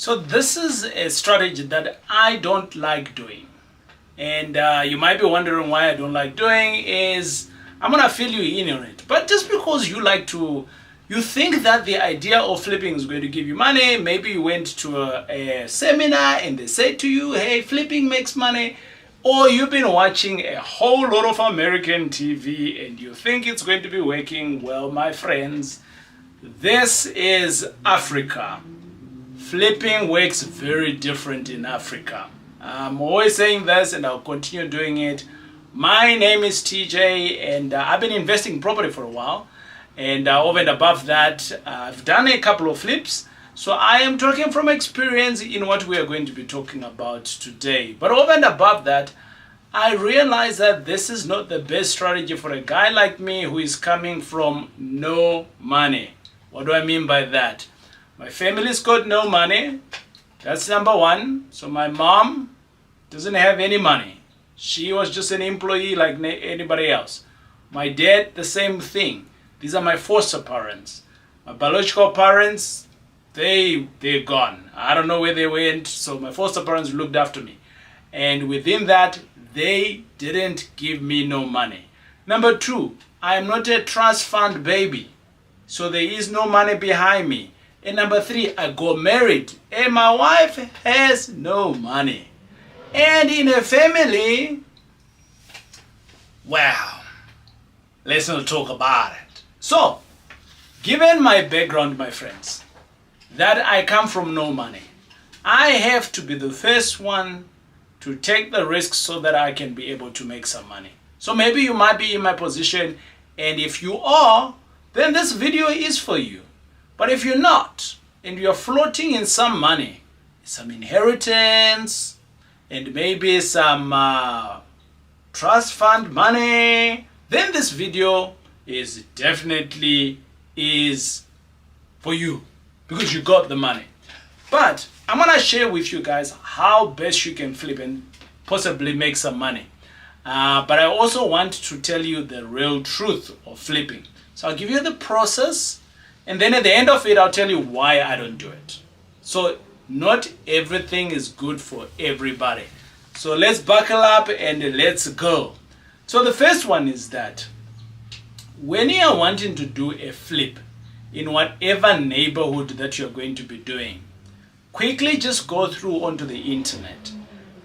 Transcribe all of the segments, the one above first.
So this is a strategy that I don't like doing. And you might be wondering why I don't like doing is I'm going to fill you in on it. But just because you think that the idea of flipping is going to give you money, maybe you went to a seminar and they said to you, hey, flipping makes money. Or you've been watching a whole lot of American TV and you think it's going to be working. Well, my friends, this is Africa. Flipping works very different in Africa. I'm always saying this and I'll continue doing it. My name is TJ and I've been investing in property for a while. And over and above that, I've done a couple of flips. So I am talking from experience in what we are going to be talking about today. But over and above that, I realize that this is not the best strategy for a guy like me who is coming from no money. What do I mean by that? My family's got no money. That's number one. So my mom doesn't have any money. She was just an employee like anybody else. My dad, the same thing. These are my foster parents. My biological parents, they're gone. I don't know where they went. So my foster parents looked after me. And within that, they didn't give me no money. Number two, I am not a trust fund baby. So there is no money behind me. And number three, I got married and my wife has no money. And in a family, wow, let's not talk about it. So, given my background, my friends, that I come from no money, I have to be the first one to take the risk so that I can be able to make some money. So maybe you might be in my position, and if you are, then this video is for you. But if you're not, and you're floating in some money, some inheritance, and maybe some trust fund money, then this video is definitely for you because you got the money. But I'm gonna share with you guys how best you can flip and possibly make some money. But I also want to tell you the real truth of flipping. So I'll give you the process, and then at the end of it, I'll tell you why I don't do it. So not everything is good for everybody. So let's buckle up and let's go. So the first one is that when you are wanting to do a flip in whatever neighborhood that you're going to be doing, quickly just go through onto the internet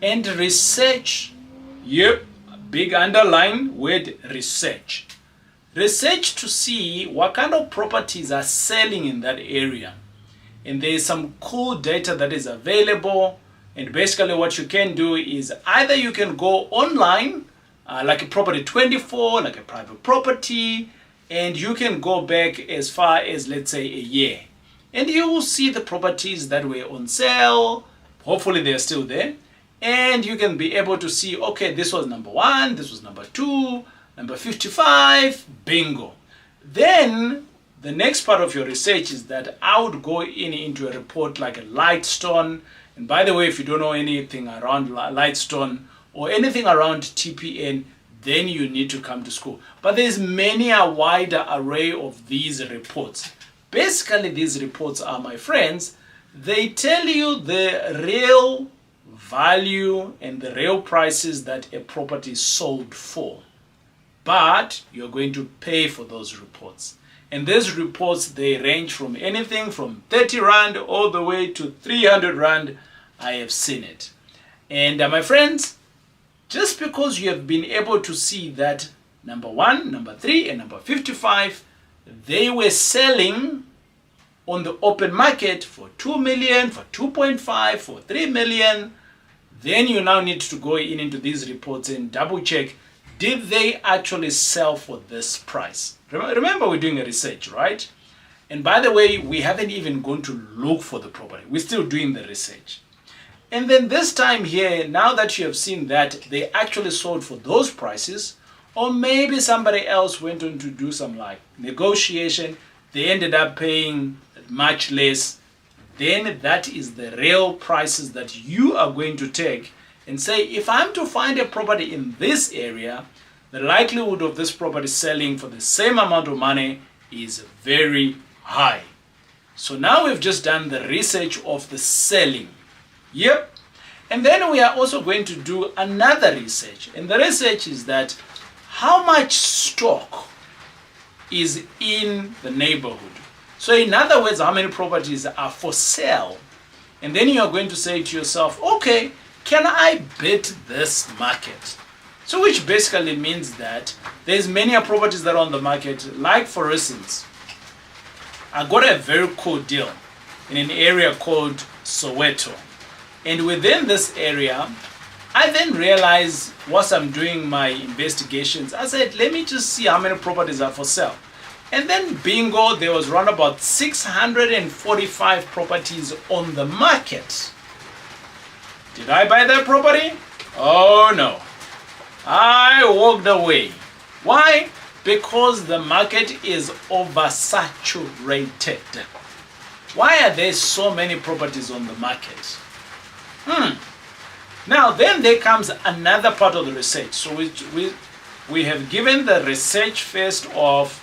and research. Yep, big underline word research. Research to see what kind of properties are selling in that area. And there is some cool data that is available. And basically what you can do is either you can go online, like a Property 24, like a private property, and you can go back as far as, let's say, a year. And you will see the properties that were on sale. Hopefully they're still there. And you can be able to see, okay, this was number 1, this was number 2, number 55, bingo. Then the next part of your research is that I would go into a report like a Lightstone. And by the way, if you don't know anything around Lightstone or anything around TPN, then you need to come to school. But there's a wider array of these reports. Basically, these reports are, my friends, they tell you the real value and the real prices that a property is sold for. But you're going to pay for those reports. And these reports, they range from anything from 30 Rand all the way to 300 Rand. I have seen it. And my friends, just because you have been able to see that number 1, number 3, and number 55, they were selling on the open market for 2 million, for 2.5, for 3 million, then you now need to go into these reports and double check, did they actually sell for this price? Remember, we're doing a research, right? And by the way, we haven't even gone to look for the property. We're still doing the research. And then this time here, now that you have seen that they actually sold for those prices, or maybe somebody else went on to do some like negotiation, they ended up paying much less, then that is the real prices that you are going to take and say, if I'm to find a property in this area, the likelihood of this property selling for the same amount of money is very high. So now we've just done the research of the selling. Yep. And then we are also going to do another research. And the research is that how much stock is in the neighborhood. So in other words, how many properties are for sale? And then you are going to say to yourself, okay, can I bet this market? So which basically means that there's many properties that are on the market. Like for instance, I got a very cool deal in an area called Soweto. And within this area, I then realized, whilst I'm doing my investigations, I said, let me just see how many properties are for sale. And then bingo, there was around about 645 properties on the market. Did I buy that property? Oh no. I walked away. Why? Because the market is oversaturated. Why are there so many properties on the market? Now then there comes another part of the research. So we have given the research first of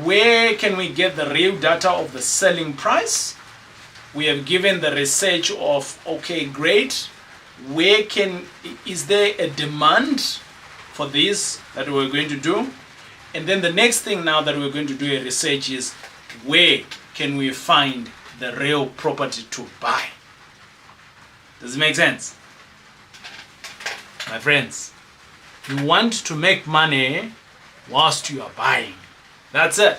where can we get the real data of the selling price. We have given the research of, okay, great, is there a demand for this that we're going to do? And then the next thing now that we're going to do a research is where can we find the real property to buy? Does it make sense? My friends, you want to make money whilst you are buying. That's it.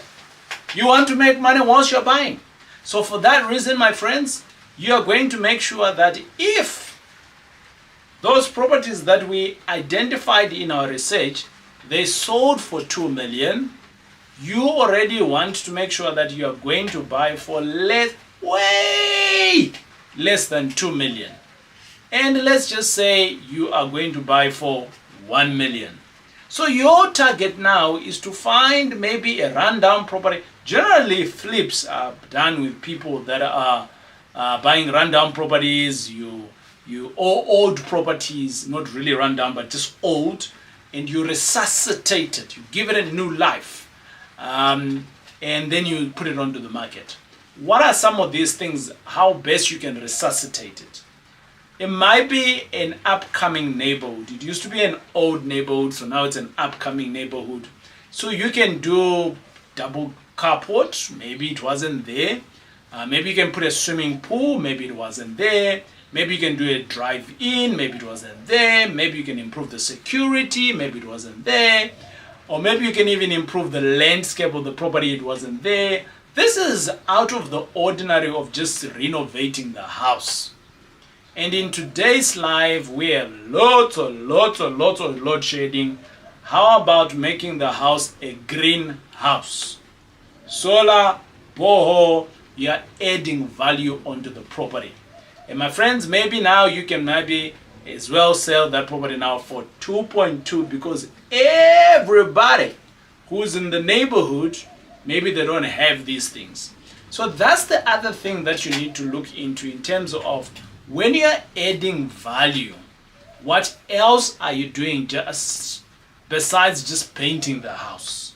You want to make money whilst you're buying. So for that reason, my friends, you are going to make sure that if those properties that we identified in our research, they sold for 2 million, you already want to make sure that you are going to buy for way less than 2 million. And let's just say you are going to buy for 1 million. So your target now is to find maybe a rundown property. Generally, flips are done with people that are buying rundown properties, or old properties, not really rundown, but just old, and you resuscitate it, you give it a new life, and then you put it onto the market. What are some of these things, how best you can resuscitate it? It might be an upcoming neighborhood. It used to be an old neighborhood, so now it's an upcoming neighborhood. So you can do double carport, maybe it wasn't there. Maybe you can put a swimming pool, maybe it wasn't there. Maybe you can do a drive-in, maybe it wasn't there. Maybe you can improve the security, maybe it wasn't there. Or maybe you can even improve the landscape of the property, it wasn't there. This is out of the ordinary of just renovating the house. And in today's life, we have lots of load shedding. How about making the house a green house? Solar, boho, you are adding value onto the property. And my friends, maybe now you can maybe as well sell that property now for 2.2 because everybody who's in the neighborhood, maybe they don't have these things. So that's the other thing that you need to look into in terms of when you're adding value, what else are you doing just besides just painting the house?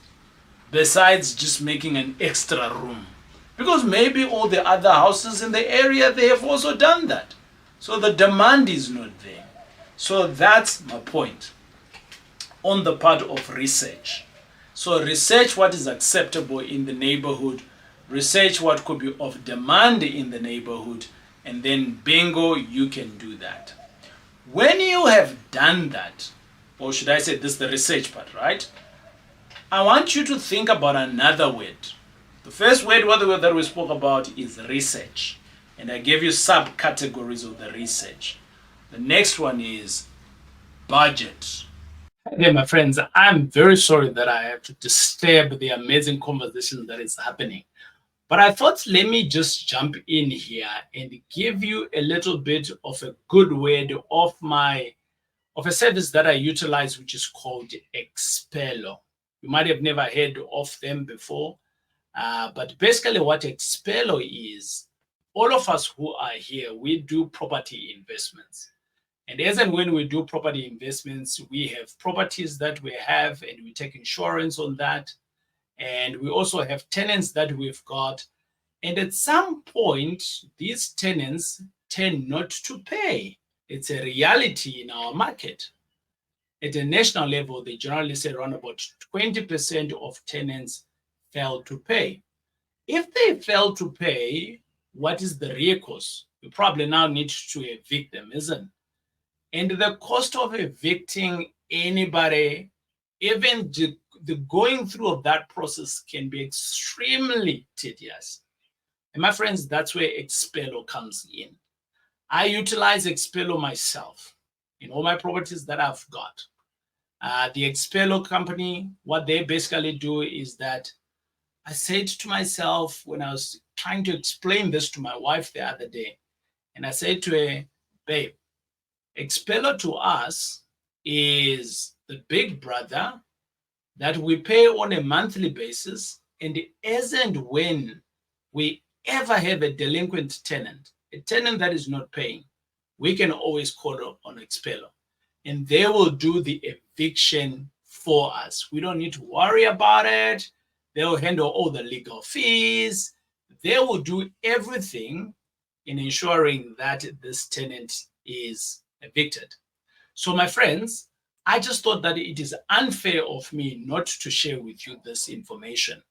Besides just making an extra room? Because maybe all the other houses in the area, they have also done that. So the demand is not there. So that's my point on the part of research. So research what is acceptable in the neighborhood, research what could be of demand in the neighborhood, and then bingo, you can do that. When you have done that, or should I say this is the research part, right? I want you to think about another word. The first word that we spoke about is research. And I gave you subcategories of the research. The next one is budget. Okay, my friends, I'm very sorry that I have to disturb the amazing conversation that is happening. But I thought, let me just jump in here and give you a little bit of a good word of a service that I utilize, which is called Expello. You might have never heard of them before, but basically what Expello is, all of us who are here, we do property investments. And as and when we do property investments, we have properties that we have and we take insurance on that. And we also have tenants that we've got. And at some point, these tenants tend not to pay. It's a reality in our market. At a national level, they generally say around about 20% of tenants fail to pay. If they fail to pay, what is the recourse? You probably now need to evict them, isn't it? And the cost of evicting anybody, even the going through of that process, can be extremely tedious. And my friends, that's where Expello comes in. I utilize Expello myself in all my properties that I've got. The Expello company, what they basically do is that I said to myself when I was trying to explain this to my wife the other day, and I said to her, babe, Expello to us is the big brother that we pay on a monthly basis, and as and when we ever have a delinquent tenant, a tenant that is not paying, we can always call on Expello, and they will do the eviction for us. We don't need to worry about it. They'll handle all the legal fees. They will do everything in ensuring that this tenant is evicted. So my friends, I just thought that it is unfair of me not to share with you this information.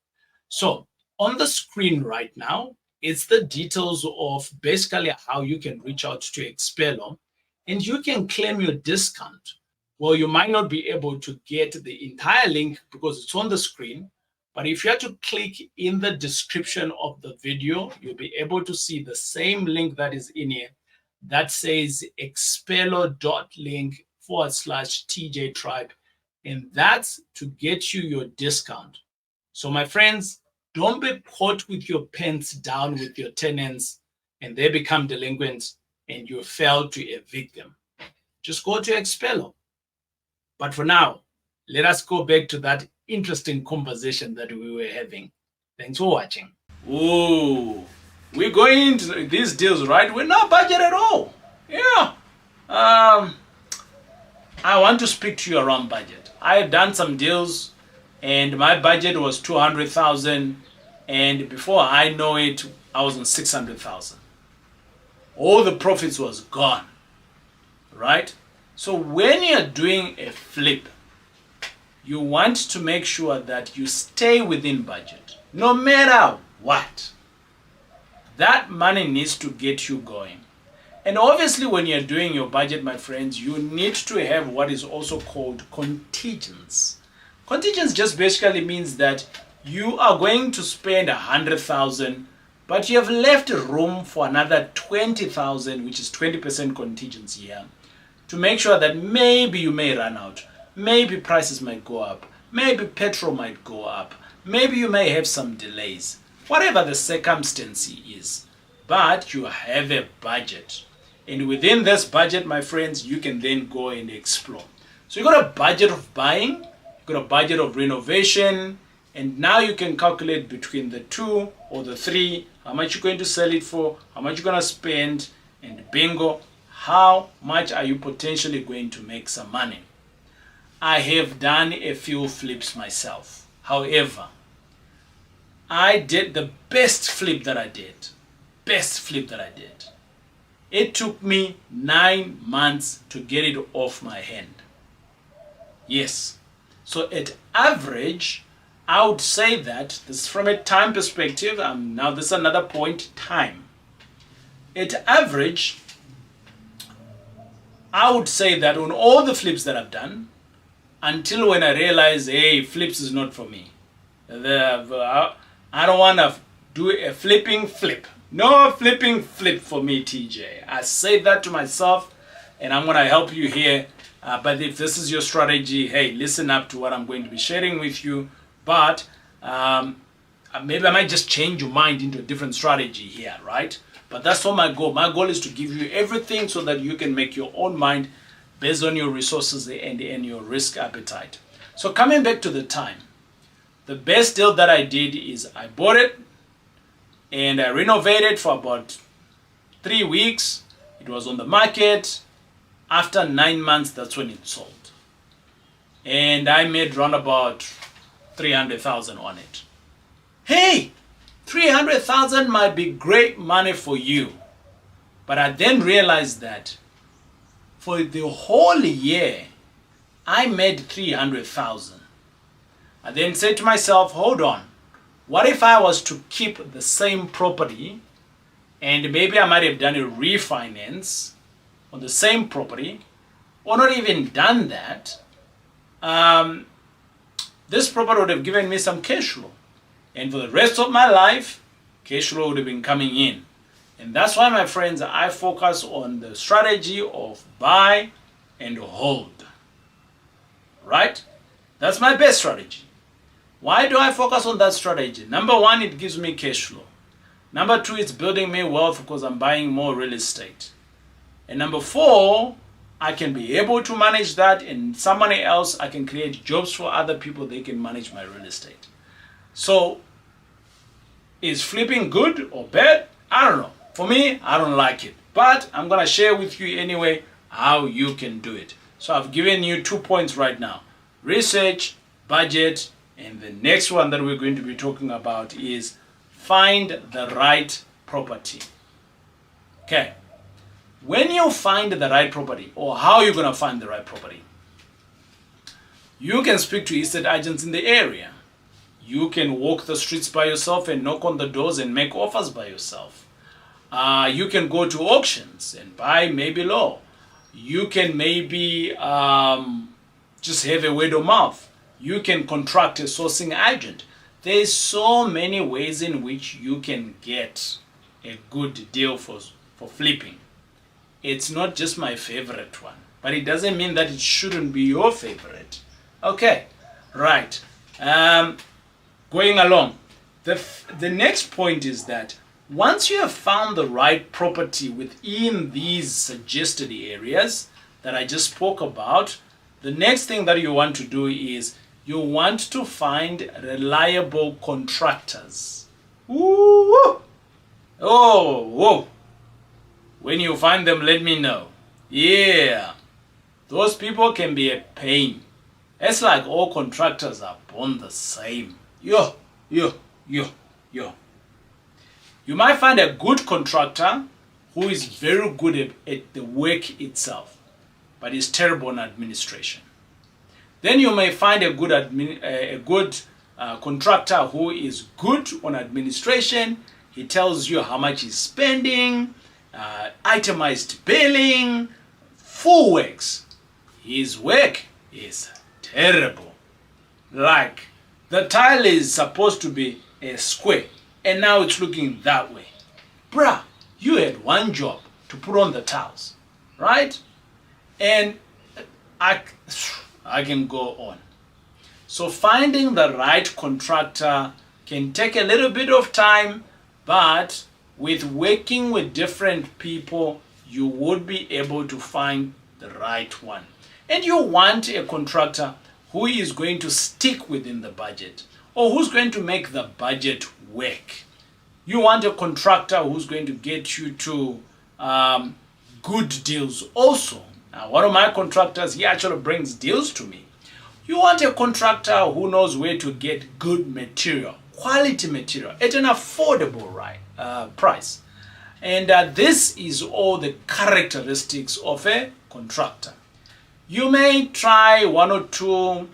So on the screen right now, it's the details of basically how you can reach out to Expello and you can claim your discount. Well, you might not be able to get the entire link because it's on the screen, but if you have to click in the description of the video, you'll be able to see the same link that is in here that says expello.link/TJ Tribe, and that's to get you your discount. So my friends, don't be caught with your pants down with your tenants and they become delinquent and you fail to evict them. Just go to Expello. But for now, let us go back to that interesting conversation that we were having. Thanks for watching. Ooh, we're going into these deals, right? We're not budget at all. Yeah. I want to speak to you around budget. I have done some deals and my budget was 200,000, and before I know it, I was on 600,000. All the profits was gone, right? So when you're doing a flip, you want to make sure that you stay within budget, no matter what. That money needs to get you going. And obviously when you're doing your budget, my friends, you need to have what is also called contingents. Contingents just basically means that you are going to spend 100,000, but you have left room for another 20,000, which is 20% contingency here, to make sure that maybe you may run out, maybe prices might go up, maybe petrol might go up, maybe you may have some delays, whatever the circumstance is, but you have a budget. And within this budget, my friends, you can then go and explore. So you got a budget of buying, you got a budget of renovation, and now you can calculate between the two or the three, how much you're going to sell it for, how much you're going to spend, and bingo, how much are you potentially going to make some money. I have done a few flips myself. However, I did the best flip that I did. It took me 9 months to get it off my hand. Yes. So at average, I would say that this is from a time perspective. Now this is another point, time. At average, I would say that on all the flips that I've done, until when I realized, hey, flips is not for me. I don't want to do a flipping flip. No flipping flip for me, TJ. I say that to myself, and I'm going to help you here. But if this is your strategy, hey, listen up to what I'm going to be sharing with you. But maybe I might just change your mind into a different strategy here, right? But that's not my goal. My goal is to give you everything so that you can make your own mind based on your resources and your risk appetite. So coming back to the time, the best deal that I did is I bought it and I renovated for about 3 weeks. It was on the market. After 9 months, that's when it sold. And I made around about 300,000 on it. Hey, 300,000 might be great money for you. But I then realized that for the whole year, I made 300,000. I then said to myself, hold on, what if I was to keep the same property and maybe I might have done a refinance on the same property, or not even done that, this property would have given me some cash flow. And for the rest of my life, cash flow would have been coming in. And that's why, my friends, I focus on the strategy of buy and hold. Right? That's my best strategy. Why do I focus on that strategy? Number one, it gives me cash flow. Number two, it's building me wealth because I'm buying more real estate. And number four, I can be able to manage that, and somebody else, I can create jobs for other people, they can manage my real estate. So, is flipping good or bad? I don't know. For me, I don't like it. But I'm going to share with you anyway how you can do it. So I've given you 2 points right now. Research, budget, and the next one that we're going to be talking about is find the right property. Okay. When you find the right property, or how you're going to find the right property, you can speak to estate agents in the area. You can walk the streets by yourself and knock on the doors and make offers by yourself. You can go to auctions and buy maybe low. You can maybe just have a word of mouth. You can contract a sourcing agent. There's so many ways in which you can get a good deal for flipping. It's not just my favorite one, but it doesn't mean that it shouldn't be your favorite. Okay, right. Going along. The next point is that once you have found the right property within these suggested areas that I just spoke about, the next thing that you want to do is you want to find reliable contractors. Ooh. Oh, whoa. When you find them, let me know. Yeah. Those people can be a pain. It's like all contractors are born the same. Yo. You might find a good contractor who is very good at the work itself, but is terrible on administration. Then you may find a good contractor who is good on administration. He tells you how much he's spending, itemized billing, full works. His work is terrible. Like the tile is supposed to be a square, and now it's looking that way. Bruh, you had one job to put on the tiles, right? And I can go on. So finding the right contractor can take a little bit of time, but with working with different people, you would be able to find the right one. And you want a contractor who is going to stick within the budget, or who's going to make the budget work. You want a contractor who's going to get you to good deals also. Now, one of my contractors, he actually brings deals to me. You want a contractor who knows where to get good material, quality material at an affordable price. And this is all the characteristics of a contractor. You may try one or two,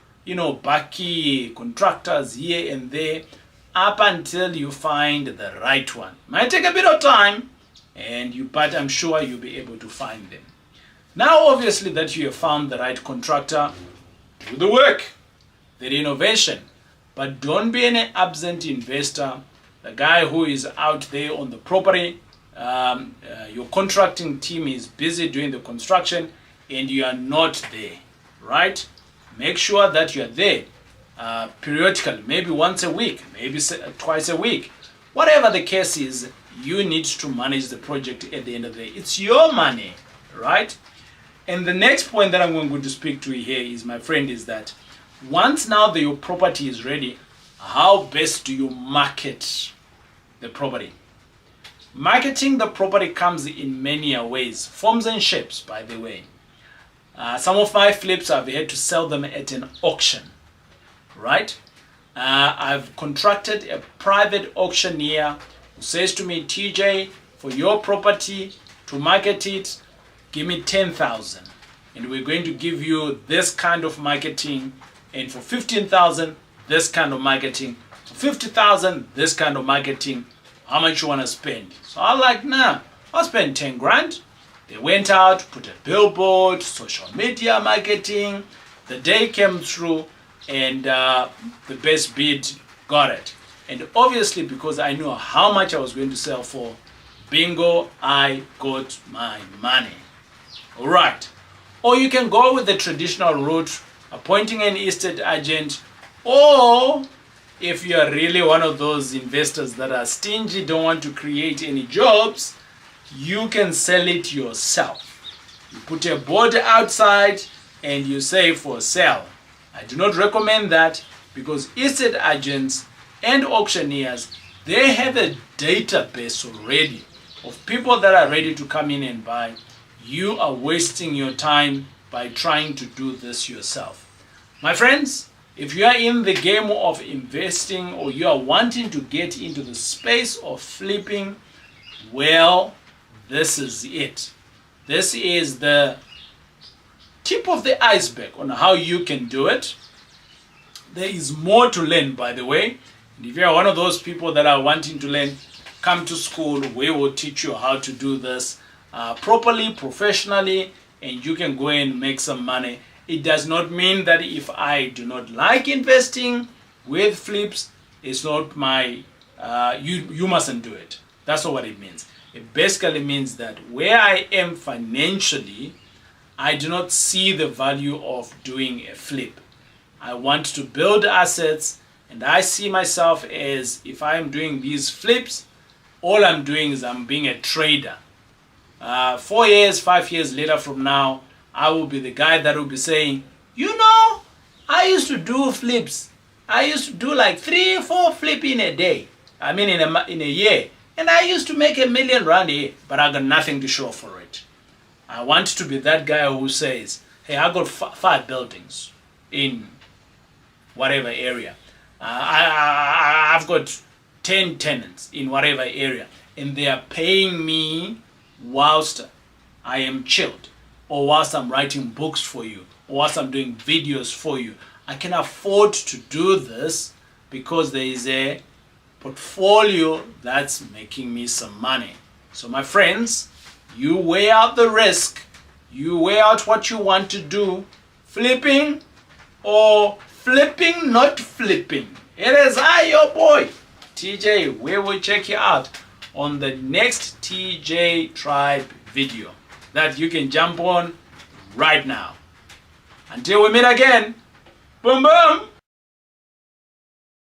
backy contractors here and there up until you find the right one. Might take a bit of time, but I'm sure you'll be able to find them. Now, obviously, that you have found the right contractor, do the work, the renovation, but don't be an absent investor, the guy who is out there on the property. Your contracting team is busy doing the construction and you are not there, right? Make sure that you are there periodically, maybe once a week, maybe twice a week. Whatever the case is, you need to manage the project at the end of the day. It's your money, right? And the next point that I'm going to speak to here is, my friend, is that once now that your property is ready, how best do you market the property? Marketing the property comes in many ways, forms and shapes, by the way. Some of my flips, I've had to sell them at an auction, right? I've contracted a private auctioneer who says to me, TJ, for your property to market it, give me 10,000. And we're going to give you this kind of marketing. And for 15,000, this kind of marketing. For 50,000, this kind of marketing. How much you want to spend? So I'm like, nah, I'll spend 10 grand. They went out, put a billboard, social media marketing. The day came through and the best bid got it. And obviously, because I knew how much I was going to sell for, bingo, I got my money. All right. Or you can go with the traditional route, appointing an estate agent, or if you are really one of those investors that are stingy, don't want to create any jobs, you can sell it yourself. You put a board outside and you say for sale. I do not recommend that because estate agents and auctioneers, they have a database already of people that are ready to come in and buy. You are wasting your time by trying to do this yourself. My friends, if you are in the game of investing or you are wanting to get into the space of flipping, well, this is it. This is the tip of the iceberg on how you can do it. There is more to learn, by the way. And if you are one of those people that are wanting to learn, come to school. We will teach you how to do this properly, professionally, and you can go and make some money. It does not mean that if I do not like investing with flips, it's not my, you mustn't do it. That's not what it means. It basically means that where I am financially, I do not see the value of doing a flip. I want to build assets, and I see myself as, if I'm doing these flips, all I'm doing is I'm being a trader. 4 years, 5 years later from now, I will be the guy that will be saying, you know, I used to do flips. I used to do like 3-4 flip in a day. I mean in a year. And I used to make R1 million a year, but I got nothing to show for it. I want to be that guy who says, hey, I got 5 buildings in whatever area. I've got 10 tenants in whatever area, and they are paying me whilst I am chilled, or whilst I'm writing books for you, or whilst I'm doing videos for you. I can afford to do this because there is a portfolio that's making me some money. So my friends, you weigh out the risk, you weigh out what you want to do, flipping or flipping, not flipping. It is I, your boy, TJ. We will check you out on the next TJ Tribe video that you can jump on right now. Until we meet again, boom boom.